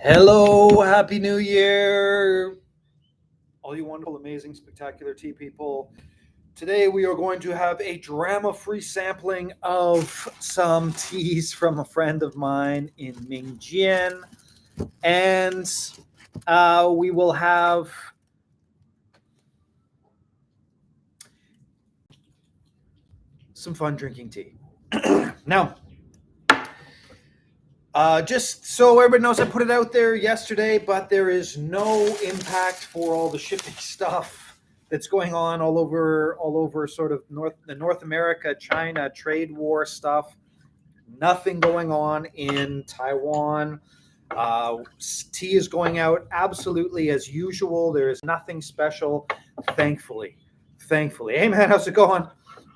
Hello, Happy New Year, all you wonderful, amazing, spectacular tea people. Today we are going to have a drama free sampling of some teas from a friend of mine in Mingjian. And we will have some fun drinking tea. Now, just so everybody knows, I put it out there yesterday, but there is no impact for all the shipping stuff that's going on all over sort of North America, China trade war stuff. Nothing going on in Taiwan. Tea is going out absolutely as usual. There is nothing special, thankfully. Thankfully. Hey man, how's it going?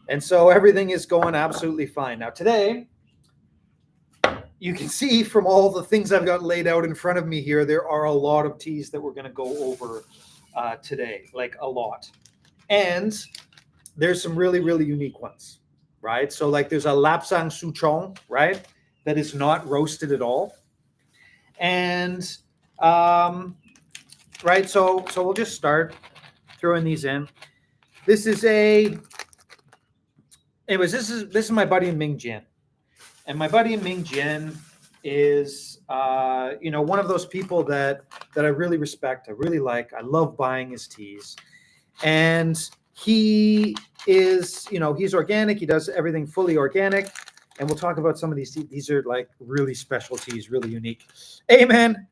And so everything is going absolutely fine. Now today, you can see from all the things I've got laid out in front of me here, there are a lot of teas that we're going to go over today, like a lot. And there's some really, really unique ones, right? So like there's a Lapsang Souchong, right? That is not roasted at all. And, right, so we'll just start throwing these in. This is this is my buddy in Mingjian. And my buddy Ming Jian is, one of those people that I really respect. I really like. I love buying his teas, and he is, he's organic. He does everything fully organic, and we'll talk about some of these. These are like really special teas, really unique. Hey, man,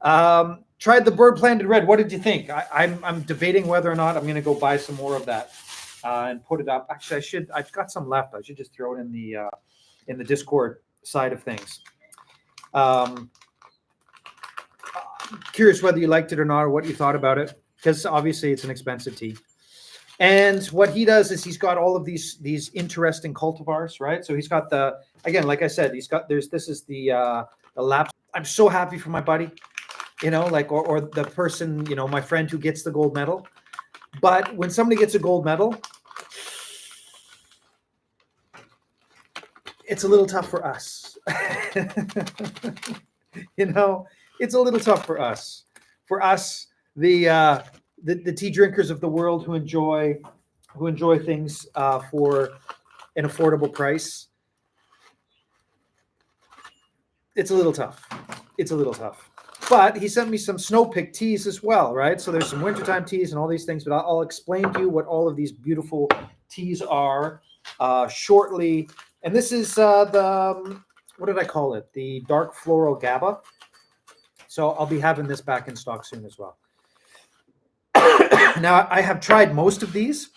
tried the Bird Planted Red. What did you think? I'm debating whether or not I'm going to go buy some more of that and put it up. Actually, I've got some left. I should just throw it in the Discord side of things. Curious whether you liked it or not, or what you thought about it, because obviously it's an expensive tea. And what he does is he's got all of these interesting cultivars, right? So he's got like I said, this is the lap. I'm so happy for my buddy, or the person, my friend who gets the gold medal. But when somebody gets a gold medal, it's a little tough for us. It's a little tough for us. For us, the tea drinkers of the world who enjoy things for an affordable price. It's a little tough. It's a little tough. But he sent me some snow pick teas as well, right? So there's some wintertime teas and all these things, but I'll explain to you what all of these beautiful teas are shortly. And this is what did I call it? The dark floral GABA. So I'll be having this back in stock soon as well. Now, I have tried most of these.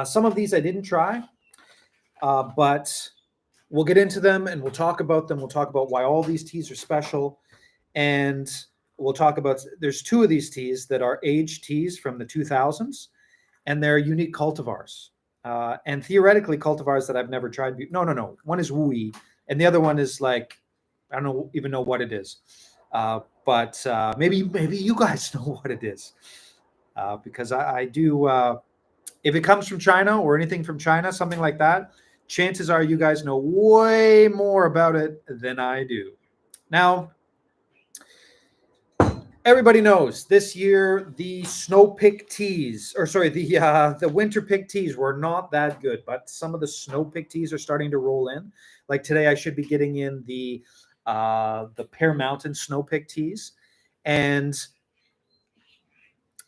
Some of these I didn't try, but we'll get into them and we'll talk about them. We'll talk about why all these teas are special. And we'll talk about, there's two of these teas that are aged teas from the 2000s, and they're unique cultivars. And theoretically, cultivars that I've never tried. No. One is Wui, and the other one is like, I don't even know what it is. But maybe you guys know what it is. Because I do, if it comes from China or anything from China, something like that, chances are you guys know way more about it than I do. Now, everybody knows this year the snow pick teas, the winter pick teas were not that good, but some of the snow pick teas are starting to roll in. Like today, I should be getting in the Pear Mountain snow pick teas, and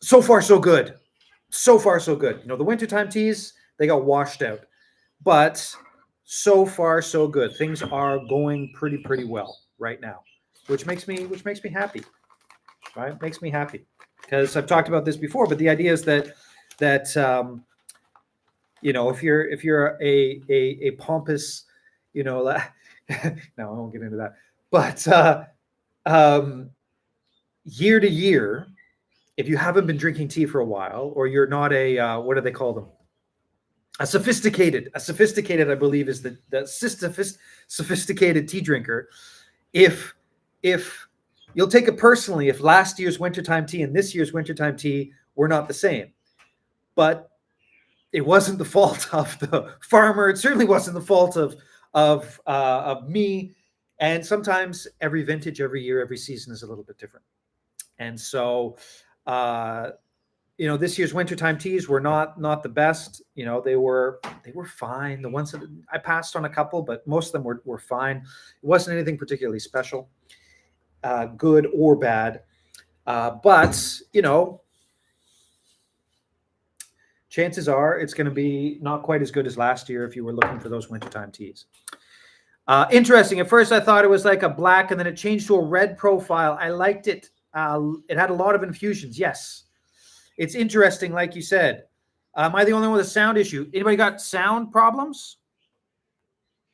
so far so good. So far so good. The wintertime teas, they got washed out, but so far so good. Things are going pretty well right now, which makes me happy. Right, makes me happy because I've talked about this before. But the idea is that if you're a pompous, no, I won't get into that. But year to year, if you haven't been drinking tea for a while, or you're not a what do they call them? A sophisticated, I believe, is the sophisticated tea drinker. If you'll take it personally if last year's wintertime tea and this year's wintertime tea were not the same. But it wasn't the fault of the farmer. It certainly wasn't the fault of me. And sometimes every vintage, every year, every season is a little bit different. And so, this year's wintertime teas were not the best. They were fine. The ones that I passed on a couple, but most of them were fine. It wasn't anything particularly special, good or bad. But chances are it's going to be not quite as good as last year if you were looking for those wintertime teas. Interesting. At first, I thought it was like a black, and then it changed to a red profile. I liked it. It had a lot of infusions. Yes. It's interesting, like you said. Am I the only one with a sound issue? Anybody got sound problems?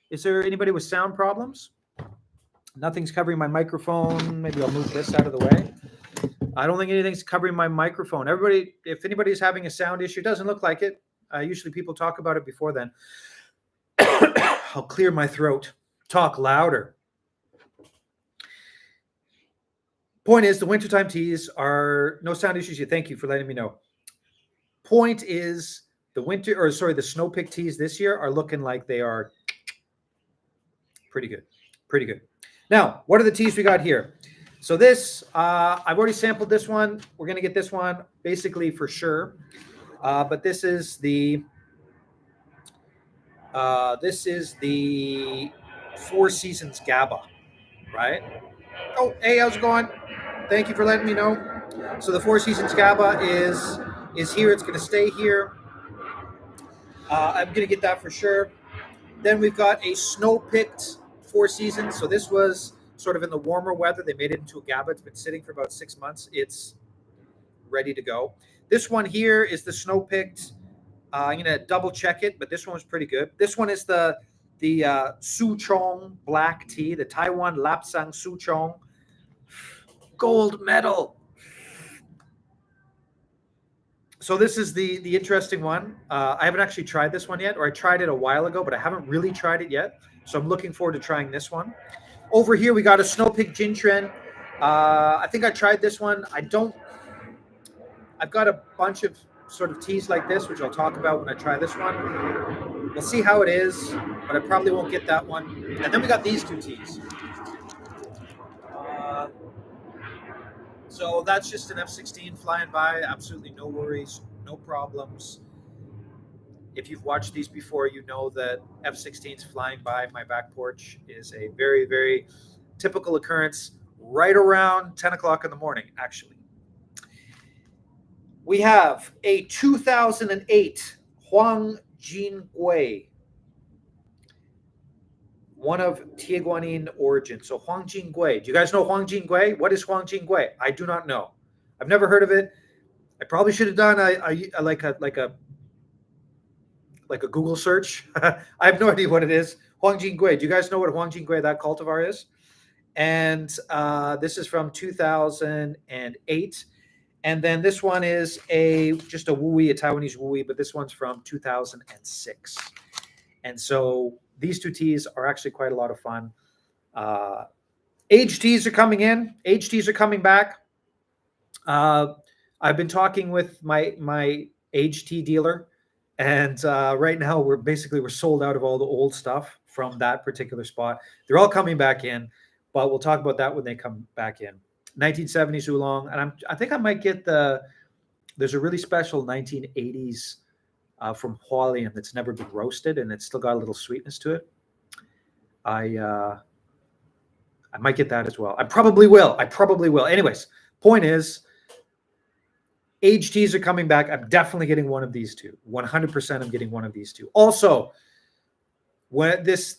Is there anybody with sound problems? Nothing's covering my microphone. Maybe I'll move this out of the way. I don't think anything's covering my microphone. Everybody, if anybody's having a sound issue, doesn't look like it. Usually people talk about it before then. I'll clear my throat. Talk louder. Point is, the wintertime teas are no sound issues yet. Thank you for letting me know. Point is, the snow pick teas this year are looking like they are pretty good. Pretty good. Now, what are the teas we got here? So this, I've already sampled this one. We're going to get this one basically for sure. But this is the Four Seasons GABA, right? Oh, hey, how's it going? Thank you for letting me know. So the Four Seasons GABA is here. It's going to stay here. I'm going to get that for sure. Then we've got a snow-picked Four Seasons. So this was sort of in the warmer weather. They made it into a GABA. It's been sitting for about 6 months. It's ready to go. This one here is the snow-picked. I'm going to double check it, but this one was pretty good. This one is the Souchong black tea, the Taiwan Lapsang Souchong gold medal. So this is the interesting one. I haven't actually tried this one yet, or I tried it a while ago, but I haven't really tried it yet. So I'm looking forward to trying this one. Over here, we got a Snow Pig Jintren. I think I tried this one. I've got a bunch of sort of teas like this, which I'll talk about when I try this one. We'll see how it is, but I probably won't get that one. And then we got these two teas. So that's just an F16 flying by. Absolutely no worries, no problems. If you've watched these before, you know that F16s flying by my back porch is a very, very typical occurrence right around 10 o'clock in the morning, actually. We have a 2008 Huang Jingui, one of Tieguanyin origin. So Huang Jingui. Do you guys know Huang Jingui? What is Huang Jingui? I do not know. I've never heard of it. I probably should have done a Google search. I have no idea what it is. Huang Jingui. Do you guys know what Huang Jingui, that cultivar, is? And this is from 2008. And then this one is just a Wui, a Taiwanese Wui, but this one's from 2006. And so these two teas are actually quite a lot of fun. Aged teas are coming in. Aged teas are coming back. I've been talking with my aged tea dealer, and right now we're sold out of all the old stuff from that particular spot. They're all coming back in, but we'll talk about that when they come back in. 1970s oolong, and I think I might get there's a really special 1980s from Hualien that's never been roasted, and it's still got a little sweetness to it. I might get that as well. I probably will. Anyways, point is, aged teas are coming back. I'm definitely getting one of these two. 100% I'm getting one of these two. Also, when this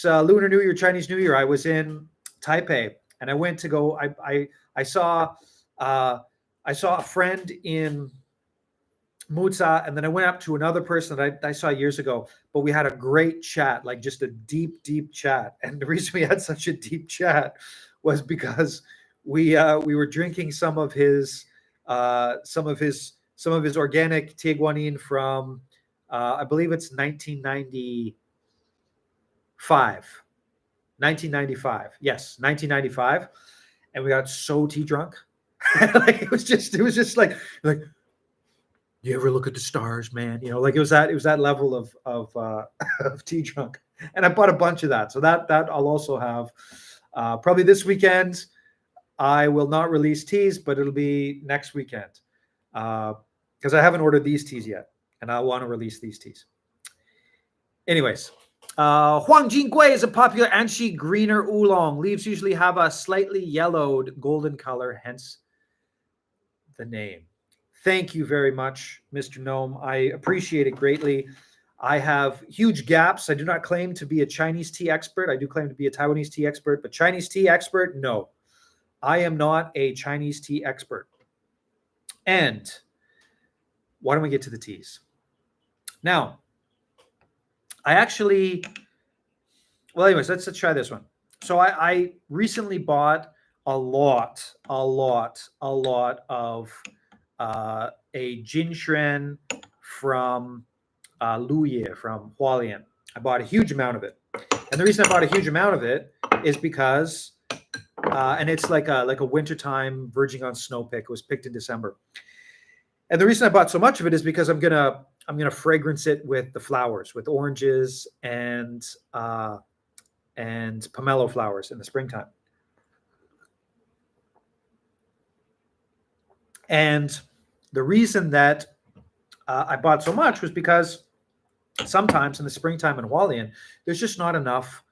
Lunar New Year, Chinese New Year, I was in Taipei, and I went to go. I saw a friend in Muza, and then I went up to another person that I saw years ago, but we had a great chat, like just a deep, deep chat. And the reason we had such a deep chat was because we were drinking some of his organic Tieguanyin from I believe it's 1995. Yes, 1995. And we got so tea drunk. Like it was just like You ever look at the stars, man? You know, like it was that level of of tea drunk. And I bought a bunch of that. So that I'll also have probably this weekend. I will not release teas, but it'll be next weekend because I haven't ordered these teas yet, and I want to release these teas. Anyways, Huang Jingui is a popular Anshi greener oolong. Leaves usually have a slightly yellowed golden color, hence the name. Thank you very much, Mr. Gnome. I appreciate it greatly. I have huge gaps. I do not claim to be a Chinese tea expert. I do claim to be a Taiwanese tea expert, but Chinese tea expert, no. I am not a Chinese tea expert. And why don't we get to the teas? Now, anyways, let's try this one. So I recently bought a lot of a Jinshuan from Luye, from Hualien. I bought a huge amount of it. And the reason I bought a huge amount of it is because, and it's like a wintertime verging on snow pick. It was picked in December. And the reason I bought so much of it is because I'm gonna fragrance it with the flowers, with oranges and pomelo flowers in the springtime. And the reason that I bought so much was because sometimes in the springtime in Hualien, there's just not enough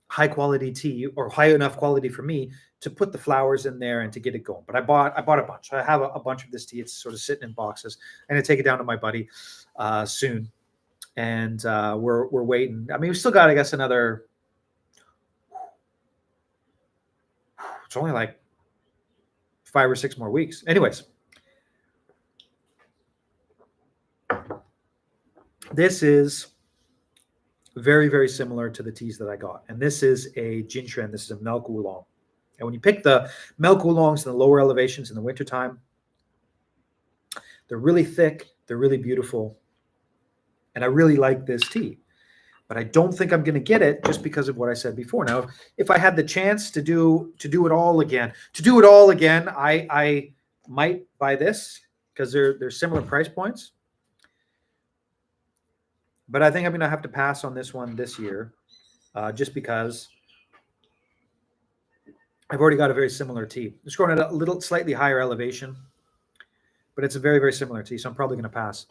high quality tea or high enough quality for me to put the flowers in there and to get it going. But I bought a bunch. So I have a bunch of this tea. It's sort of sitting in boxes. I'm gonna take it down to my buddy soon, and we're waiting. I mean, we still got, I guess, another. It's only like 5 or 6 more weeks. Anyways, this is very, very similar to the teas that I got. And this is a Jinshuan. This is a milk oolong. And when you pick the milk oolongs in the lower elevations in the wintertime, they're really thick. They're really beautiful. And I really like this tea. But I don't think I'm going to get it just because of what I said before. Now, if I had the chance to do it all again, I might buy this because they're similar price points. But I think I'm going to have to pass on this one this year just because I've already got a very similar tea. It's growing at a little slightly higher elevation, but it's a very, very similar tea, so I'm probably going to pass.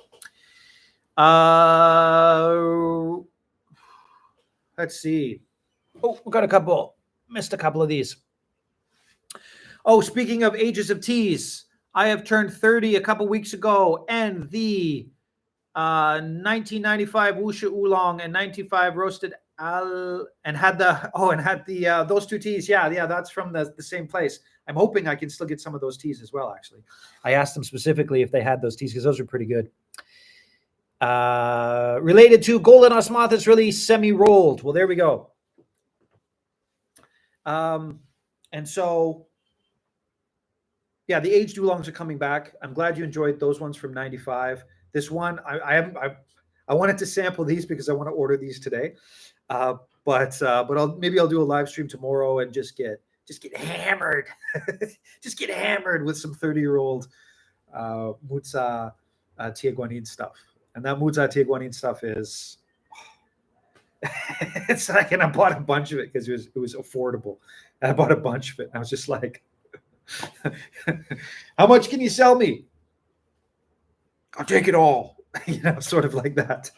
Let's see. Oh, we got missed a couple of these. Oh, speaking of ages of teas, I have turned 30 a couple weeks ago, and the 1995 Wuxia Oolong and 95 roasted and had those two teas. Yeah, that's from the same place. I'm hoping I can still get some of those teas as well. Actually, I asked them specifically if they had those teas because those are pretty good. Related to Golden Osmanthus, really semi-rolled. Well, there we go. And so, yeah, the aged oolongs are coming back. I'm glad you enjoyed those ones from 95. This one, I wanted to sample these because I want to order these today. But I'll do a live stream tomorrow and just get hammered, just get hammered with some 30-year-old Muza Tiaguanin stuff. And that Muza Tiaguanin stuff is, it's like, and I bought a bunch of it because it was affordable. And I bought a bunch of it. And I was just like, how much can you sell me? I'll take it all. Sort of like that.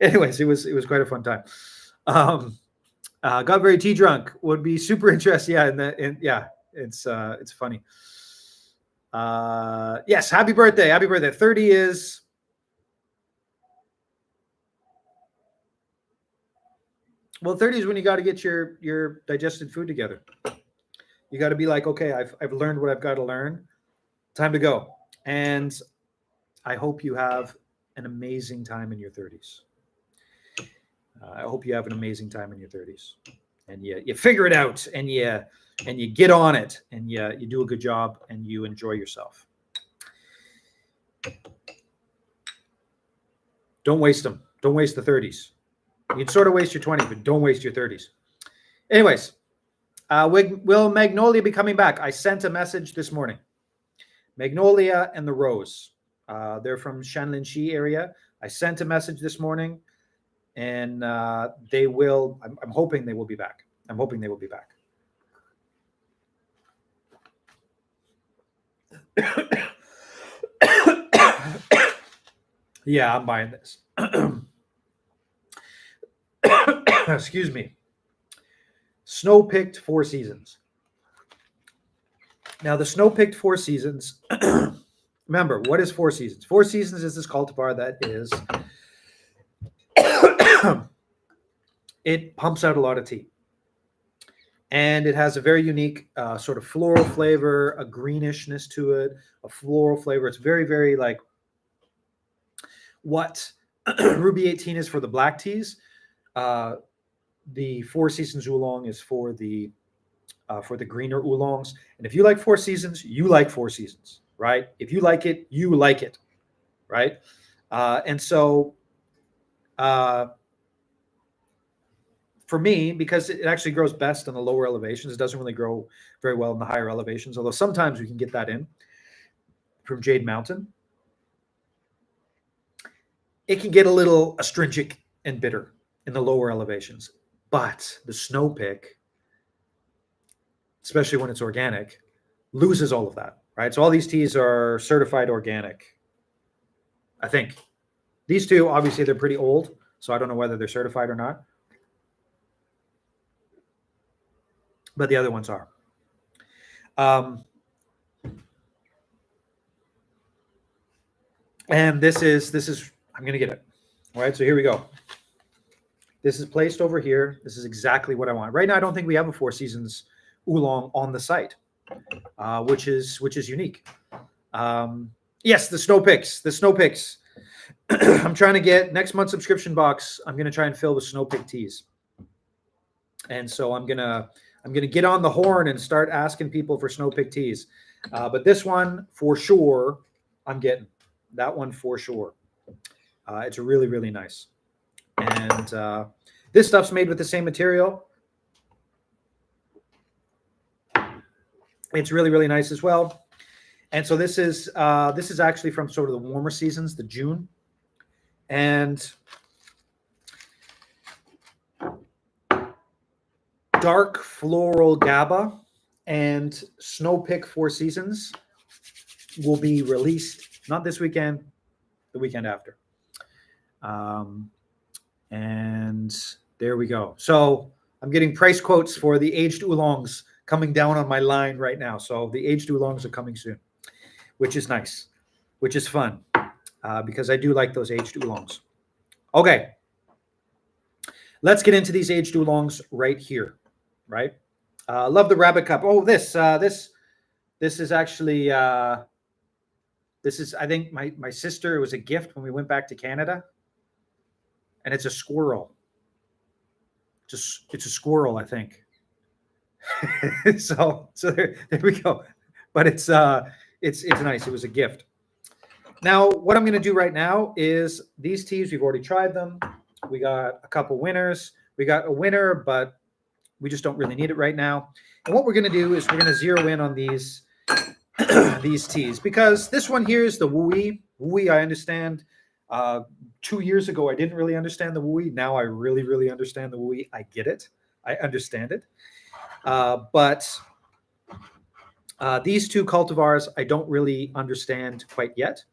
Anyways, it was quite a fun time. Got very tea drunk. Would be super interested. It's funny. Yes, happy birthday. 30 is well, 30 is when you got to get your digested food together. You got to be like, okay, I've learned what I've got to learn. Time to go. And I hope you have an amazing time in your 30s. I hope you have an amazing time in your 30s, and you figure it out, and you get on it, and you do a good job, and you enjoy yourself. Don't waste them. Don't waste the 30s. You can sort of waste your 20s, but don't waste your 30s. Anyways, will Magnolia be coming back? I sent a message this morning. Magnolia and the Rose. They're from Shanlinshi area. I sent a message this morning, and they will. I'm hoping they will be back. I'm hoping they will be back. Yeah, I'm buying this. Excuse me. Snow-picked Four Seasons. Now, the snow-picked Four Seasons. Remember, what is Four Seasons? Four Seasons is this cultivar that is. It pumps out a lot of tea. And it has a very unique sort of floral flavor, a greenish-ness to it, a floral flavor. It's very, very like what Ruby 18 is for the black teas. The Four Seasons Oolong is for the greener oolongs. And if you like Four Seasons, you like Four Seasons, right? If you like it, you like it, right? And so for me, because it actually grows best in the lower elevations, it doesn't really grow very well in the higher elevations, although sometimes we can get that in from Jade Mountain. It can get a little astringent and bitter in the lower elevations. But the snow pick, especially when it's organic, loses all of that, right? So all these teas are certified organic, I think. These two, obviously, they're pretty old, so I don't know whether they're certified or not. But the other ones are. And this is, I'm going to get it. All right, so here we go. This is placed over here. This is exactly what I want. Right now, I don't think we have a Four Seasons Oolong on the site, which is unique. Yes, the snow picks. The snow picks. I'm trying to get next month's subscription box. I'm going to try and fill with snow pick teas. And so I'm gonna get on the horn and start asking people for snow pick teas. But this one for sure, I'm getting that one for sure. It's really, really nice. And this stuff's made with the same material. It's really, really nice as well. And so this is actually from sort of the warmer seasons, the June. And dark floral GABA and snow pick Four Seasons will be released, not this weekend, the weekend after. And there we go. So I'm getting price quotes for the aged oolongs coming down on my line right now. So the aged oolongs are coming soon, which is nice, which is fun, because I do like those aged oolongs. Okay. Let's get into these aged oolongs right here, right? Love the rabbit cup. Oh, this is actually, this is, I think my sister, it was a gift when we went back to Canada. And it's a squirrel. It's a squirrel, I think. so there we go. But it's nice. It was a gift. Now, what I'm going to do right now is these teas, we've already tried them. We got a couple winners. We got a winner, but we just don't really need it right now. And what we're going to do is we're going to zero in on these these teas, because this one here is the Wui. Wui, I understand. 2 years ago, I didn't really understand the Wui. Now I really, really understand the Wui. I get it. I understand it. But these two cultivars, I don't really understand quite yet.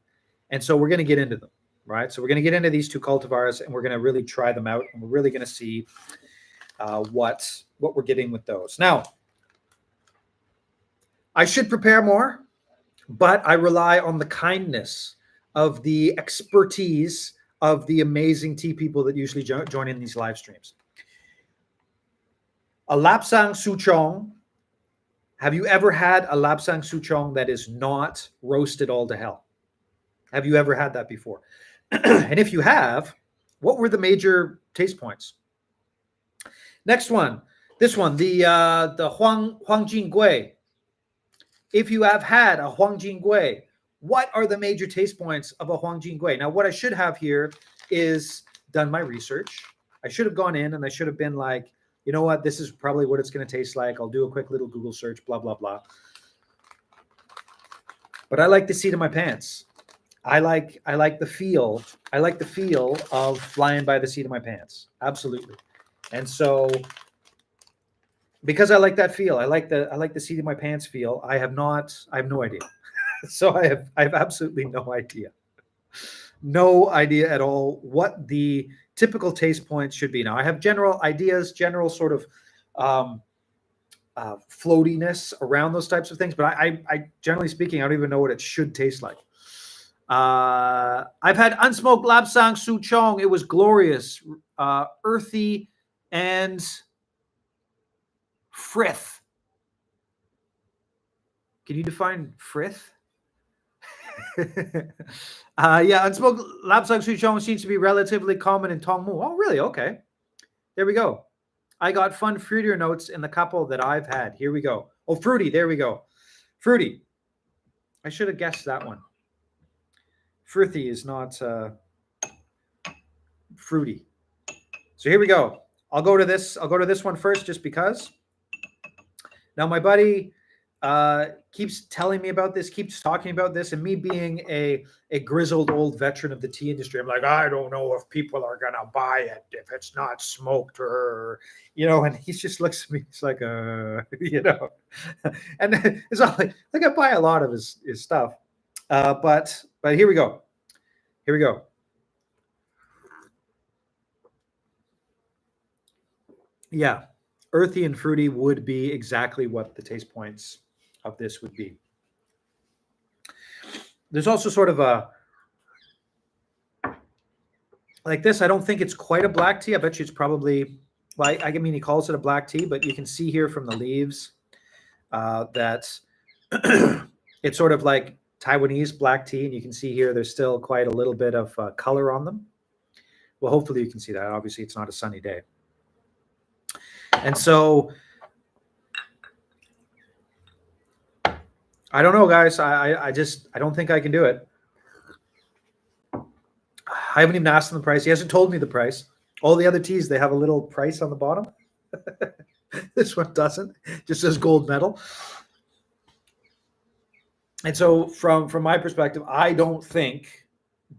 And so we're going to get into them, right? So we're going to get into these two cultivars, and we're going to really try them out. And we're really going to see what we're getting with those. Now, I should prepare more, but I rely on the kindness of the expertise of the amazing tea people that usually join in these live streams. A Lapsang Souchong. Have you ever had a Lapsang Souchong that is not roasted all to hell? Have you ever had that before? And if you have, what were the major taste points? Next one, this one, the Huangjing Gui. If you have had a Huangjing Gui, what are the major taste points of a Huangjing Gui? Now, what I should have here is done my research. I should have gone in and I should have been like, you know what, this is probably what it's going to taste like. I'll do a quick little Google search, blah, blah, blah. But I like the seat of my pants. I like the feel. I like the feel of flying by the seat of my pants. Absolutely. And so because I like that feel, I like the seat of my pants feel. I have no idea. So I have absolutely no idea. No idea at all what the typical taste points should be. Now I have general ideas, general sort of um, floatiness around those types of things, but I generally speaking, I don't even know what it should taste like. I've had unsmoked Lapsang Souchong. It was glorious, earthy, and frith. Can you define frith? Yeah, unsmoked Lapsang Souchong seems to be relatively common in Tongmu. Oh, really? Okay. There we go. I got fun fruitier notes in the couple that I've had. Here we go. Oh, fruity. There we go. Fruity. I should have guessed that one. Fruity is not fruity. So here we go. I'll go to this one first just because. Now my buddy keeps telling me about this, keeps talking about this, and me being a grizzled old veteran of the tea industry, I'm like, I don't know if people are gonna buy it if it's not smoked, or and he just looks at me, he's like, and it's all like I buy a lot of his stuff. But here we go. Here we go. Yeah, earthy and fruity would be exactly what the taste points of this would be. There's also sort of a like this. I don't think it's quite a black tea. I bet you it's probably, well, I mean, he calls it a black tea, but you can see here from the leaves that it's sort of like Taiwanese black tea, and you can see here there's still quite a little bit of color on them. Well, hopefully you can see that. Obviously, it's not a sunny day. And so I don't know, guys. I don't think I can do it. I haven't even asked him the price. He hasn't told me the price. All the other teas, they have a little price on the bottom. This one doesn't. It just says gold medal. And so from my perspective, I don't think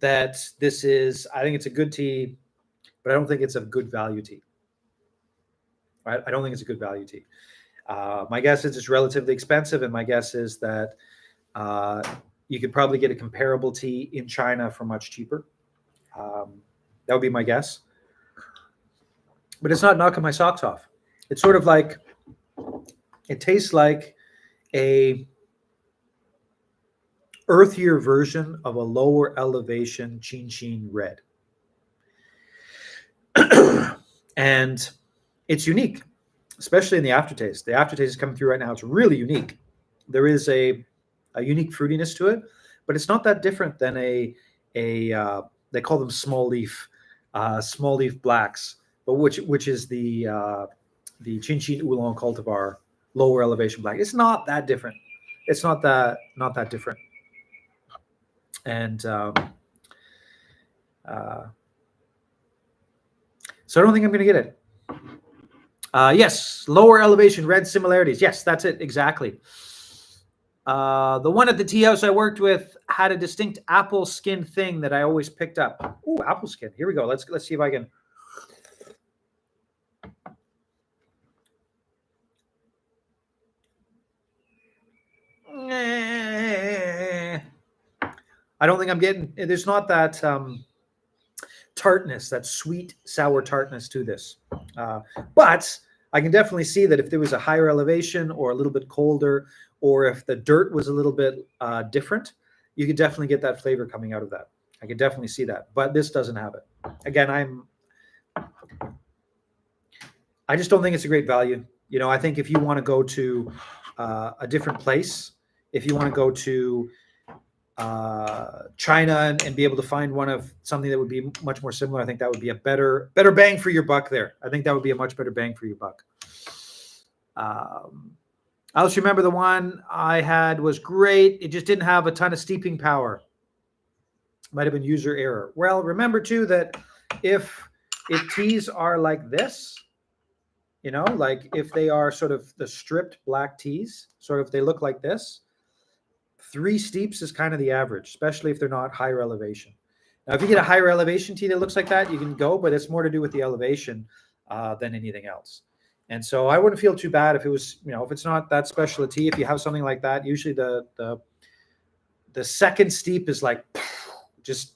that this is, I think it's a good tea, but I don't think it's a good value tea. Right? I don't think it's a good value tea. My guess is it's relatively expensive, and my guess is that you could probably get a comparable tea in China for much cheaper. That would be my guess. But it's not knocking my socks off. It's sort of like, it tastes like a earthier version of a lower elevation Chin red. And it's unique, especially in the aftertaste. The aftertaste is coming through right now. It's really unique. There is a unique fruitiness to it, but it's not that different than a they call them small leaf blacks, but which is the Chin Oolong cultivar lower elevation black. It's not that different. It's not that different. And so I don't think I'm going to get it. Yes, lower elevation red similarities. Yes, that's it exactly. The one at the tea house I worked with had a distinct apple skin thing that I always picked up. Oh, apple skin. Here we go. Let's see if I can. I don't think I'm getting. There's not that tartness, that sweet sour tartness to this, but I can definitely see that if there was a higher elevation or a little bit colder, or if the dirt was a little bit different, you could definitely get that flavor coming out of that. I could definitely see that, but this doesn't have it. Again, I just don't think it's a great value. I think if you want to go to a different place, if you want to go to China and be able to find one of something that would be much more similar, I think that would be a better bang for your buck there. I think that would be a much better bang for your buck. I also remember the one I had was great. It just didn't have a ton of steeping power. Might have been user error. Well, remember too that if teas are like this, like if they are sort of the stripped black teas, sort of they look like this, 3 steeps is kind of the average, especially if they're not higher elevation. Now, if you get a higher elevation tea that looks like that, you can go, but it's more to do with the elevation than anything else. And so I wouldn't feel too bad if it was, if it's not that special a tea. If you have something like that, usually the second steep is like just,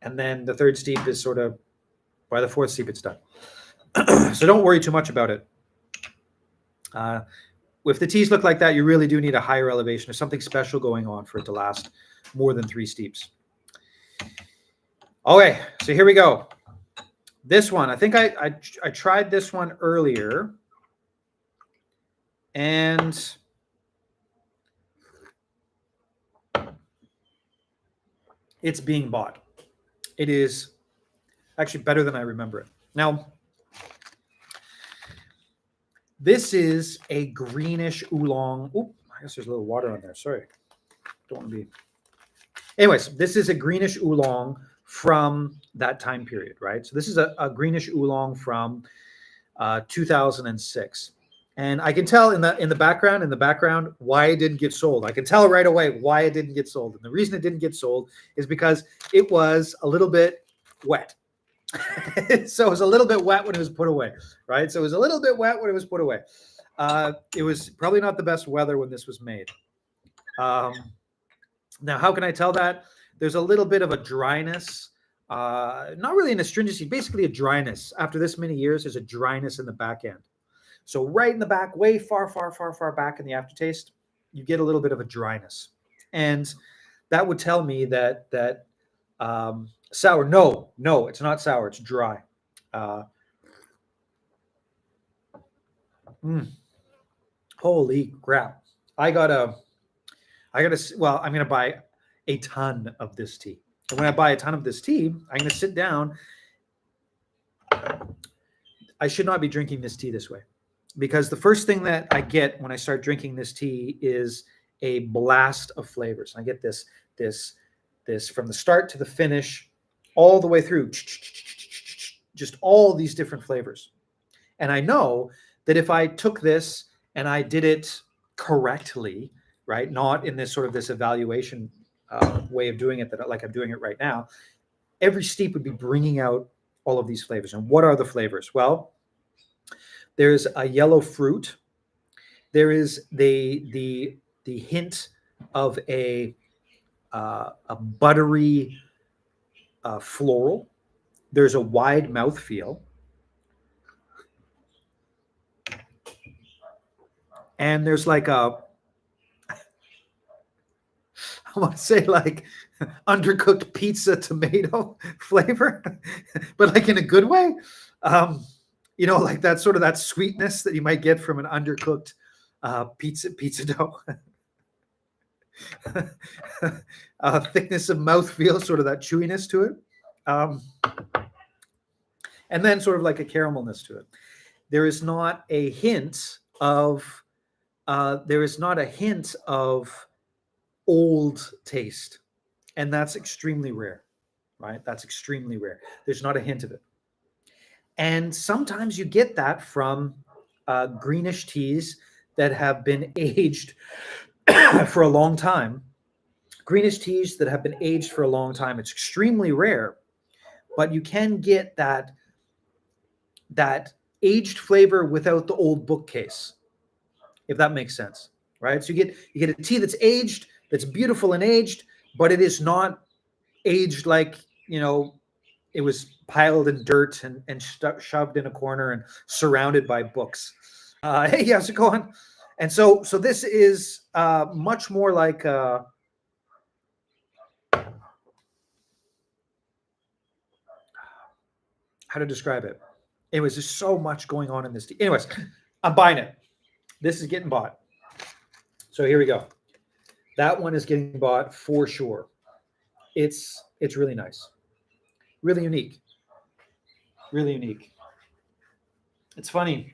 and then the third steep is sort of, by the fourth steep it's done. So don't worry too much about it. If the teas look like that, you really do need a higher elevation. There's something special going on for it to last more than 3 steeps. Okay, so here we go. This one, I think I tried this one earlier, and it's being bought. It is actually better than I remember it. Now, this is a greenish oolong. Oh, I guess there's a little water on there. Sorry. Don't want to be. Anyways, this is a greenish oolong from that time period, right? So this is a greenish oolong from 2006. And I can tell in the background why it didn't get sold. I can tell right away why it didn't get sold. And the reason it didn't get sold is because it was a little bit wet. So it was a little bit wet when it was put away, right? So it was a little bit wet when it was put away. It was probably not the best weather when this was made. Now, how can I tell that? There's a little bit of a dryness, not really an astringency, basically a dryness. After this many years, there's a dryness in the back end. So right in the back, way far back in the aftertaste, you get a little bit of a dryness. And that would tell me that sour. No, it's not sour. It's dry. Holy crap. I'm going to buy a ton of this tea. And when I buy a ton of this tea, I'm going to sit down. I should not be drinking this tea this way, because the first thing that I get when I start drinking this tea is a blast of flavors. I get this from the start to the finish, all the way through, just all these different flavors. And I know that if I took this and I did it correctly, right, not in this evaluation way of doing it like I'm doing it right now, every steep would be bringing out all of these flavors. And what are the flavors? Well, there's a yellow fruit. There is the hint of a buttery floral. There's a wide mouthfeel. And there's like I want to say like undercooked pizza tomato flavor, but like in a good way. Like that sweetness that you might get from an undercooked pizza dough. Thickness of mouthfeel, sort of that chewiness to it. And then sort of like a caramelness to it. There is not a hint of old taste. And that's extremely rare, right? That's extremely rare. There's not a hint of it. And sometimes you get that from greenish teas that have been aged for a long time. Greenish teas that have been aged for a long time. It's extremely rare, but you can get that aged flavor without the old bookcase, if that makes sense, right? So you get a tea that's aged, that's beautiful and aged, but it is not aged like, it was piled in dirt and shoved in a corner and surrounded by books. Hey, how's it going? And so this is much more like how to describe it. Anyways, there's so much going on in this tea. Anyways, I'm buying it. This is getting bought. So here we go. That one is getting bought for sure. It's really nice. Really unique. Really unique. It's funny.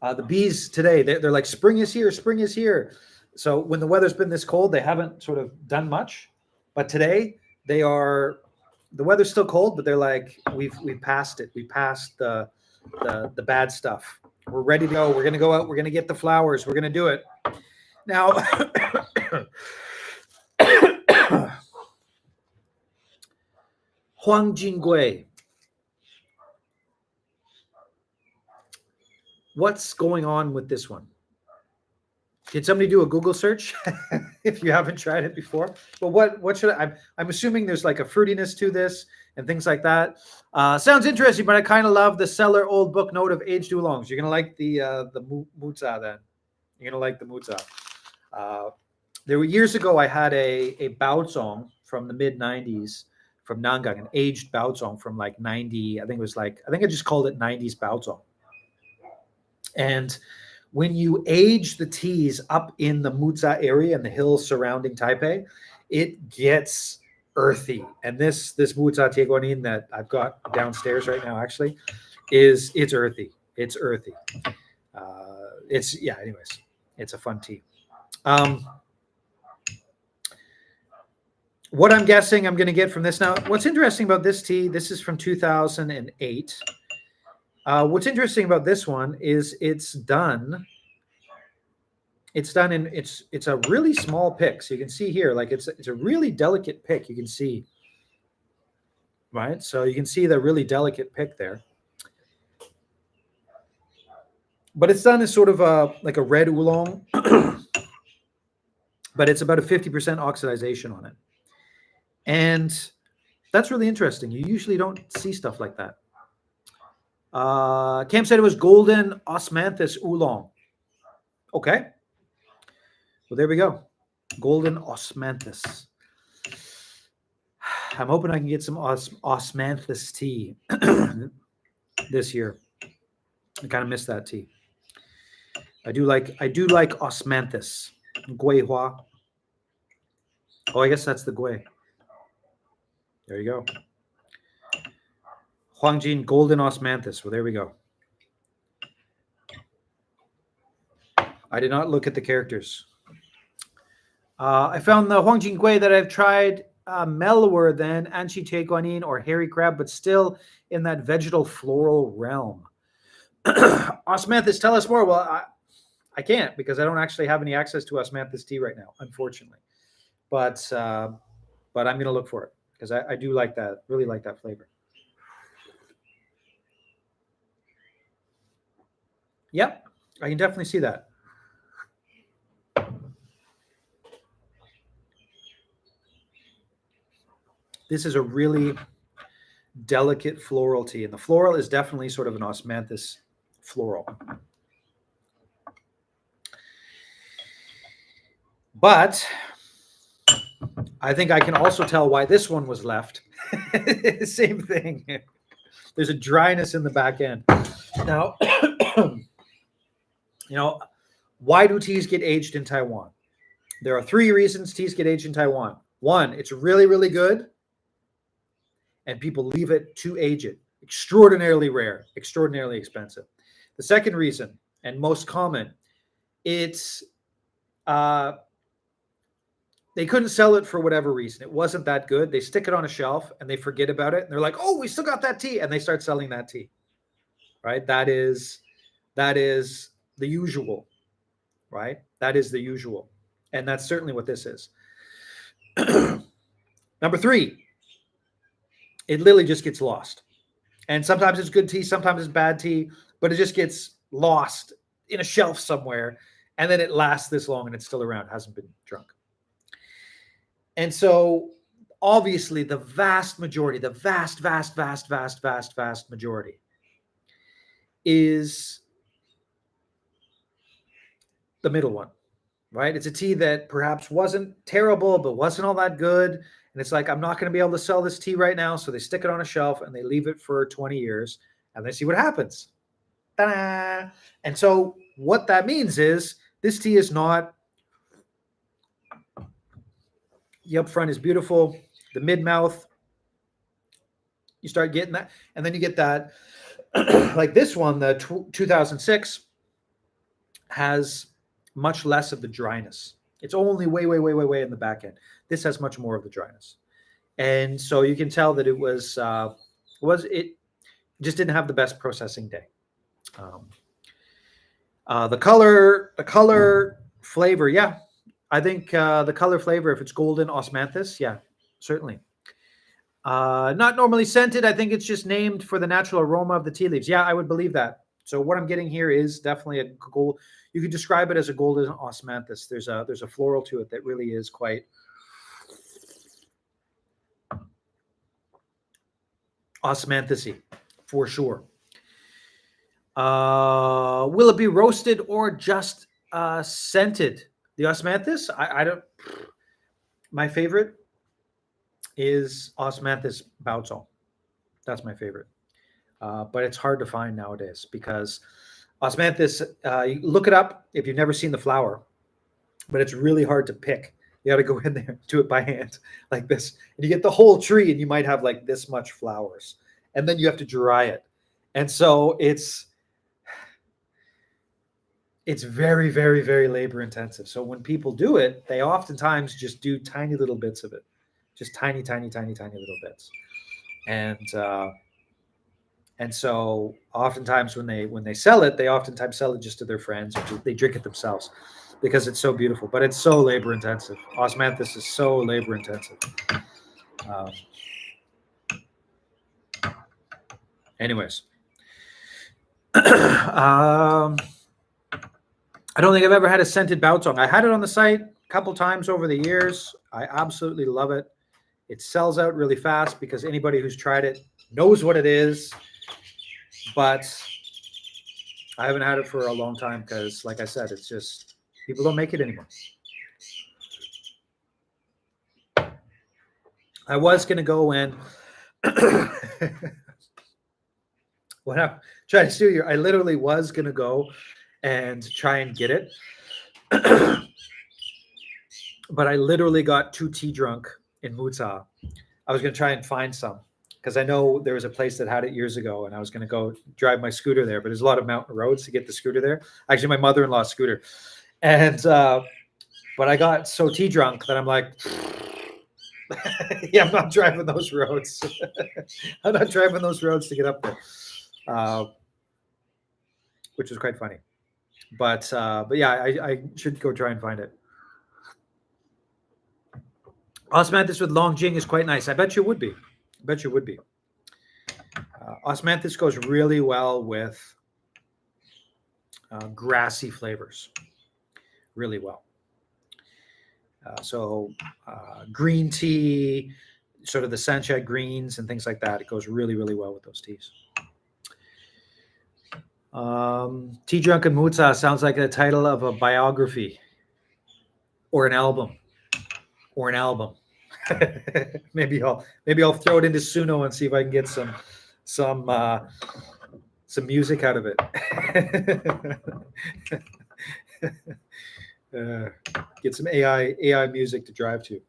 The bees today, they're like, spring is here, spring is here. So when the weather's been this cold, they haven't sort of done much. But today, the weather's still cold, but they're like, we've passed it. We passed the bad stuff. We're ready to go. We're going to go out. We're going to get the flowers. We're going to do it. Now, Huang Jingui. What's going on with this one? Did somebody do a Google search if you haven't tried it before? But what should I'm assuming there's like a fruitiness to this and things like that. Sounds interesting, but I kind of love the Cellar Old Book note of aged oolongs. You're gonna like the Muza then. You're gonna like the Muza. There were years ago I had a Baozong from the mid 90s from Nangang, an aged Baozong from like 90. I think I just called it 90s Baozong. And when you age the teas up in the Muza area and the hills surrounding Taipei, it gets earthy. And this Muza Tieguanin that I've got downstairs right now actually it's earthy. It's earthy. Anyways, it's a fun tea. What I'm guessing I'm going to get from this now, what's interesting about this tea, this is from 2008. What's interesting about this one is it's a really small pick. So you can see here, like it's a really delicate pick. You can see, right? So you can see the really delicate pick there. But it's done as sort of like a red oolong, but it's about a 50% oxidization on it. And that's really interesting. You usually don't see stuff like that. Cam said it was golden osmanthus oolong. Okay. Well, there we go. Golden osmanthus. I'm hoping I can get some osmanthus tea this year. I kind of miss that tea. I do like osmanthus. Guihua. Oh, I guess that's the gui. There you go. Huangjin golden osmanthus. Well, there we go. I did not look at the characters. I found the Huangjin Gui that I've tried mellower than Anchi Tieguanin or hairy crab, but still in that vegetal floral realm. Osmanthus, tell us more. Well, I can't because I don't actually have any access to osmanthus tea right now, unfortunately. But I'm going to look for it because I do like that, really like that flavor. Yep, I can definitely see that. This is a really delicate floral tea, and the floral is definitely sort of an osmanthus floral. But I think I can also tell why this one was left. Same thing. There's a dryness in the back end. Now, why do teas get aged in Taiwan? There are 3 reasons teas get aged in Taiwan. 1, it's really, really good, and people leave it to age it. Extraordinarily rare, extraordinarily expensive. The second reason, and most common, it's they couldn't sell it for whatever reason. It wasn't that good. They stick it on a shelf and they forget about it. And they're like, oh, we still got that tea. And they start selling that tea, right? That is the usual, right? That is the usual. And that's certainly what this is. Number 3, it literally just gets lost. And sometimes it's good tea, sometimes it's bad tea, but it just gets lost in a shelf somewhere. And then it lasts this long and it's still around, hasn't been drunk. And so obviously the vast majority, the vast majority is the middle one, right? It's a tea that perhaps wasn't terrible, but wasn't all that good. And it's like, I'm not going to be able to sell this tea right now. So they stick it on a shelf and they leave it for 20 years and they see what happens. Ta-da! And so what that means is this tea is not, the up front is beautiful. The mid-mouth, you start getting that. And then you get that, like this one, the 2006 has much less of the dryness. It's only way in the back end. This has much more of the dryness. And so you can tell that it it just didn't have the best processing day. The color flavor, yeah. I think the color flavor, if it's golden osmanthus, yeah, certainly. Not normally scented. I think it's just named for the natural aroma of the tea leaves. Yeah, I would believe that. So what I'm getting here is definitely a gold. You could describe it as a golden osmanthus. There's a floral to it that really is quite osmanthusy, for sure. Will it be roasted or just scented? The osmanthus, I don't. My favorite is osmanthus bautzol. That's my favorite. But it's hard to find nowadays because osmanthus, you look it up if you've never seen the flower, but it's really hard to pick. You got to go in there, do it by hand like this, and you get the whole tree, and you might have like this much flowers, and then you have to dry it, and so it's very, very, very labor intensive. So when people do it, they oftentimes just do tiny little bits of it, just tiny, tiny, tiny, tiny little bits, and so oftentimes when they sell it, they oftentimes sell it just to their friends, or they drink it themselves because it's so beautiful. But it's so labor intensive. Osmanthus is so labor intensive. Anyways, I don't think I've ever had a scented bautzong. I had it on the site a couple times over the years. I absolutely love it. It sells out really fast because anybody who's tried it knows what it is. But I haven't had it for a long time because, like I said, it's just people don't make it anymore. I was going to go and when I tried to steal you, I literally was going to go and try and get it. But I literally got too tea drunk in Mutsa. I was going to try and find some because I know there was a place that had it years ago, and I was going to go drive my scooter there. But there's a lot of mountain roads to get the scooter there. Actually, my mother-in-law's scooter. And but I got so tea drunk that I'm like, yeah, I'm not driving those roads. I'm not driving those roads to get up there, which was quite funny. But yeah, I should go try and find it. Osmanthus with long jing is quite nice. I bet you would be. I bet you would be. Osmanthus goes really well with grassy flavors. Really well. So green tea, sort of the Sanchez greens and things like that. It goes really, really well with those teas. Tea Drunk and Mutsa sounds like the title of a biography or an album. maybe I'll throw it into Suno and see if I can get some music out of it. Get some AI music to drive to.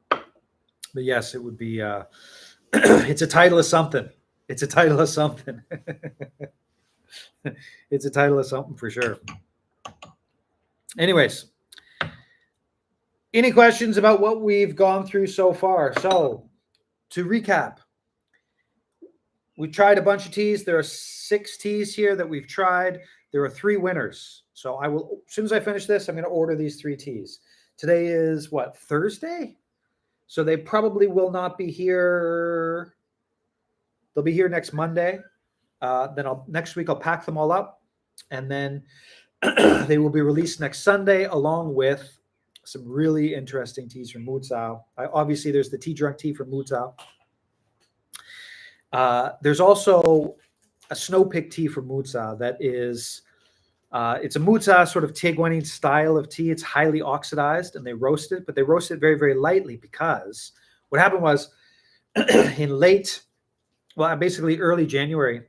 But yes, it would be. It's a title of something. It's a title of something. It's a title of something for sure. Anyways, any questions about what we've gone through so far? So, to recap, we tried a bunch of teas. There are 6 teas here that we've tried. There are 3 winners. So I will, as soon as I finish this, I'm going to order these 3 teas. Today is what, Thursday? So they probably will not be here. They'll be here next Monday. Then next week I'll pack them all up, and then they will be released next Sunday along with some really interesting teas from Mutsa. Obviously, there's the Tea Drunk tea from Mutsa. There's also a Snow Pig tea from Mutsa that is, it's a Mutsa sort of Teguani style of tea. It's highly oxidized, and they roast it, but they roast it very, very lightly because what happened was in basically early January,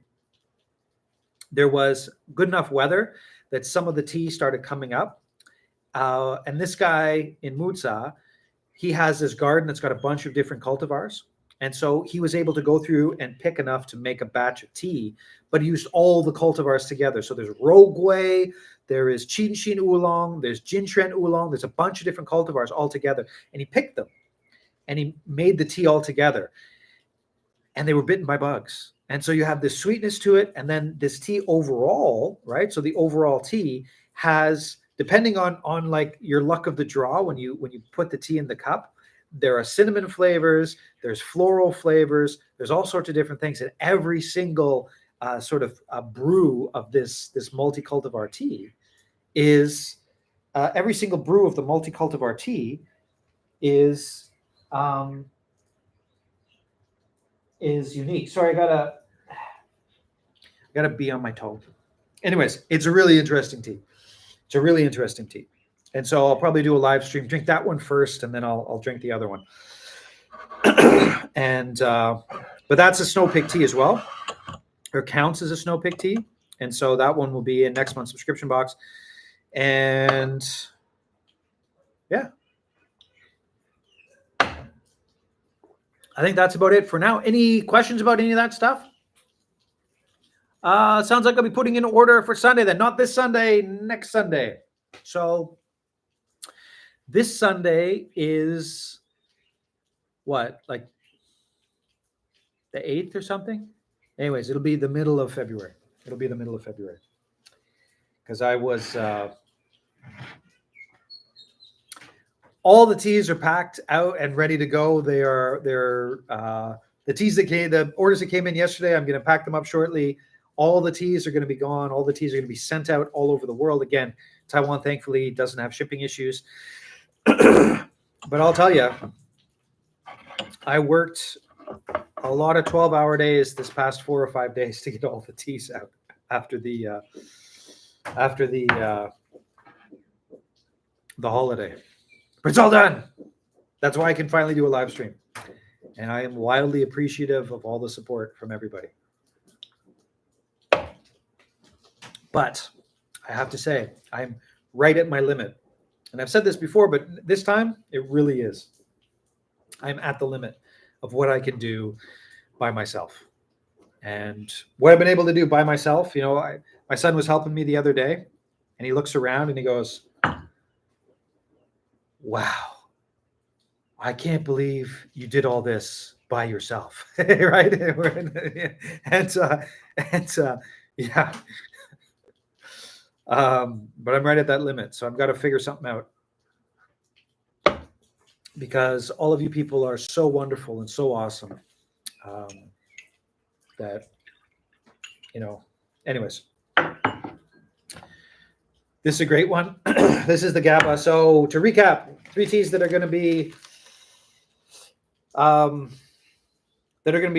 there was good enough weather that some of the tea started coming up. And this guy in Mutsa, he has this garden that's got a bunch of different cultivars. And so he was able to go through and pick enough to make a batch of tea, but he used all the cultivars together. So there's Rogui, there is Chinshin Oolong, there's Jintren Oolong, there's a bunch of different cultivars all together. And he picked them and he made the tea all together. And they were bitten by bugs. And so you have this sweetness to it. And then this tea overall, right? So the overall tea has depending on like your luck of the draw when you put the tea in the cup, there are cinnamon flavors, there's floral flavors, there's all sorts of different things, and every single sort of brew of this multi-cultivar tea is every single brew of the multi-cultivar tea is unique. Sorry, I gotta be on my toe. Anyways, it's a really interesting tea. It's a really interesting tea. And so I'll probably do a live stream, drink that one first, and then I'll drink the other one. And but that's a snow pig tea as well, or counts as a snow pig tea. And so that one will be in next month's subscription box. And yeah, I think that's about it for now. Any questions about any of that stuff? Sounds like I'll be putting in order for Sunday then. Not this Sunday, next Sunday. So this Sunday is what, like the 8th or something? Anyways, it'll be the middle of February. It'll be the middle of February. Because I was all the teas are packed out and ready to go. They're the teas the orders that came in yesterday, I'm going to pack them up shortly. All the teas are going to be gone. All the teas are going to be sent out all over the world. Again, Taiwan, thankfully, doesn't have shipping issues. But I'll tell you, I worked a lot of 12-hour days this past 4 or 5 days to get all the teas out after the holiday. But it's all done. That's why I can finally do a live stream. And I am wildly appreciative of all the support from everybody. But I have to say, I'm right at my limit. And I've said this before, but this time it really is. I'm at the limit of what I can do by myself. And what I've been able to do by myself, my son was helping me the other day, and he looks around and he goes, wow, I can't believe you did all this by yourself. Right? And yeah. But I'm right at that limit, so I've got to figure something out, because all of you people are so wonderful and so awesome that, anyways, this is a great one. This is the GABA. So to recap, 3 teas that are going to be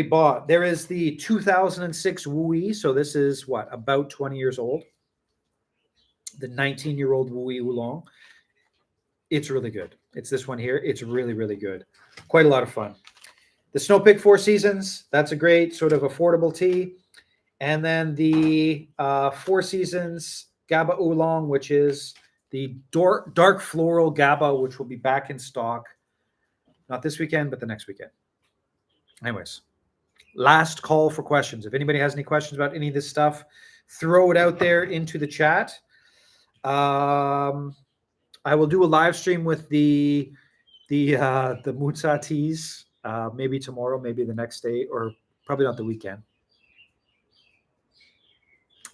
bought. There is the 2006 Wui. So this is about 20 years old. The 19-year-old Wui Oolong. It's really good. It's this one here. It's really, really good. Quite a lot of fun. The Snow Pig 4 Seasons. That's a great sort of affordable tea. And then the 4 Seasons GABA Oolong, which is the dark floral GABA, which will be back in stock. Not this weekend, but the next weekend. Anyways, last call for questions. If anybody has any questions about any of this stuff, throw it out there into the chat. I will do a live stream with the Mutsa teas, maybe tomorrow, maybe the next day, or probably not the weekend.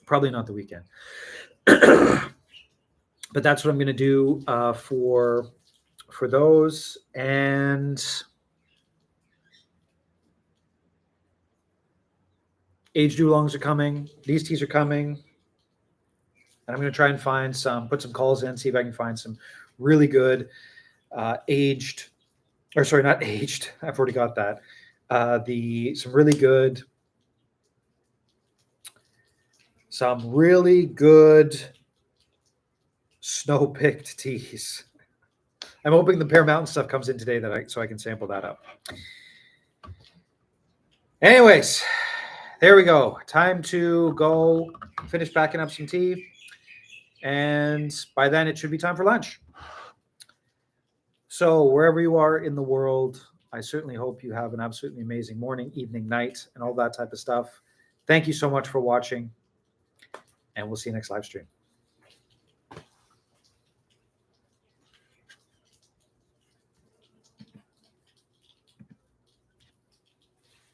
Probably not the weekend. But that's what I'm going to do for those. And aged oolongs are coming. These teas are coming. And I'm going to try and put some calls in, see if I can find some really good aged, or sorry, not aged. I've already got that. Some really good snow-picked teas. I'm hoping the Pear Mountain stuff comes in today so I can sample that up. Anyways, there we go. Time to go finish packing up some tea. And by then it should be time for lunch. So wherever you are in the world, I certainly hope you have an absolutely amazing morning, evening, night, and all that type of stuff. Thank you so much for watching, and we'll see you next live stream.